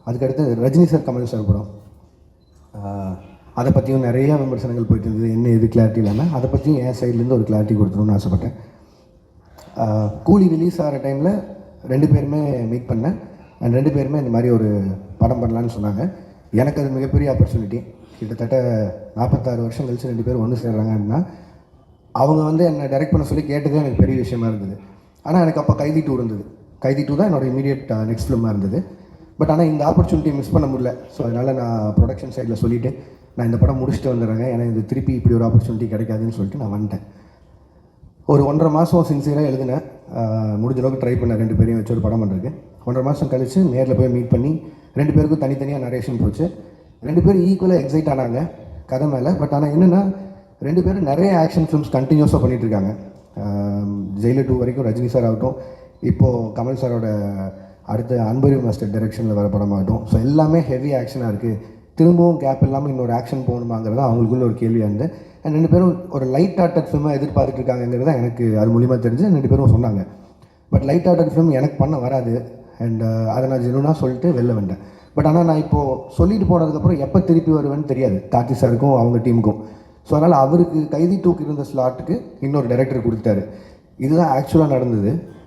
அதுக்கடுத்து Rajini sir, Kamal sir படம். அதை பற்றியும் நிறையா விமர்சனங்கள் போயிட்டு இருந்தது. என்ன எது கிளாரிட்டி இல்லாமல் அதை பற்றியும் என் சைட்லேருந்து ஒரு கிளாரிட்டி கொடுத்துணுன்னு ஆசைப்பட்டேன். கூலி ரிலீஸ் ஆகிற டைமில் 2 பேருமே மீட் பண்ணேன். அண்ட் 2 பேருமே இந்த மாதிரி ஒரு படம் பண்ணலான்னு சொன்னாங்க. எனக்கு அது மிகப்பெரிய ஆப்பர்ச்சுனிட்டி. கிட்டத்தட்ட 46 வருஷம் கழிச்சு 2 பேரும் ஒன்று சேர்றாங்க அப்படின்னா, அவங்க வந்து என்னை டைரக்ட் பண்ண சொல்லி கேட்டதே எனக்கு பெரிய விஷயமா இருந்தது. ஆனால் எனக்கு அப்போ கைதி 2 இருந்தது. கைதி 2 தான் என்னோட இமீடியட் நெக்ஸ்ட் ஃபிலிமாக இருந்தது. பட் ஆனால் இந்த ஆப்பர்ச்சுனிட்டியை மிஸ் பண்ண முடியல. ஸோ அதனால் நான் ப்ரொடக்ஷன் சைடில் சொல்லிவிட்டு நான் இந்த படம் முடிச்சுட்டு வந்துடுறேங்க, ஏன்னா இது திருப்பி இப்படி ஒரு ஆப்பர்ச்சுனிட்டி கிடைக்காதுன்னு சொல்லிட்டு நான் வந்துட்டேன். ஒரு 1.5 மாதம் சின்சியராக எழுதினேன். முடிஞ்ச அளவுக்கு ட்ரை பண்ணேன் 2 பேரையும் வச்சு ஒரு படம் பண்ணுறதுக்கு. 1.5 மாதம் கழித்து நேரில் போய் மீட் பண்ணி 2 பேருக்கும் தனித்தனியாக நரேஷன் போச்சு. 2 பேரும் ஈக்குவலாக எக்ஸைட் ஆனாங்க கதை மேலே. பட் ஆனால் என்னென்னா 2 பேரும் நிறைய ஆக்ஷன் ஃபிலிம்ஸ் கண்டினியூஸாக பண்ணிகிட்ருக்காங்க. ஜெயிலர் 2 வரைக்கும் ரஜினி சார் ஆகட்டும், இப்போது கமல் சாரோட அடுத்த அன்பரிவு மாஸ்டர் டைரெக்ஷனில் வர படமாகட்டும். ஸோ எல்லாமே ஹெவி ஆக்ஷனாக இருக்குது. திரும்பவும் கேப் இல்லாமல் இன்னொரு ஆக்ஷன் போகணுமாங்கிறது அவங்களுக்குள்ள ஒரு கேள்வியாக இருந்து. அண்ட் 2 பேரும் ஒரு லைட் ஹார்ட்டட் ஃபிலிமாக எதிர்பார்த்துட்டு இருக்காங்கிறது தான் எனக்கு அது மூலிமா தெரிஞ்சு 2 பேரும் சொன்னாங்க. பட் லைட் ஹார்ட்டட் ஃபிலிம் எனக்கு பண்ண வராது. அண்ட் அதை நான் ஜெனுனாக சொல்லிட்டு வெளில வந்தேன். பட் ஆனால் நான் இப்போது சொல்லிட்டு போனதுக்கப்புறம் எப்போ திருப்பி வருவேன்னு தெரியாது கார்த்தி சாருக்கும் அவங்க டீமுக்கும். ஸோ அதனால் அவருக்கு கைதி 2 இருந்த ஸ்லாட்டுக்கு இன்னொரு டைரக்டர் கொடுத்தாரு. இதுதான் ஆக்சுவலாக நடந்தது.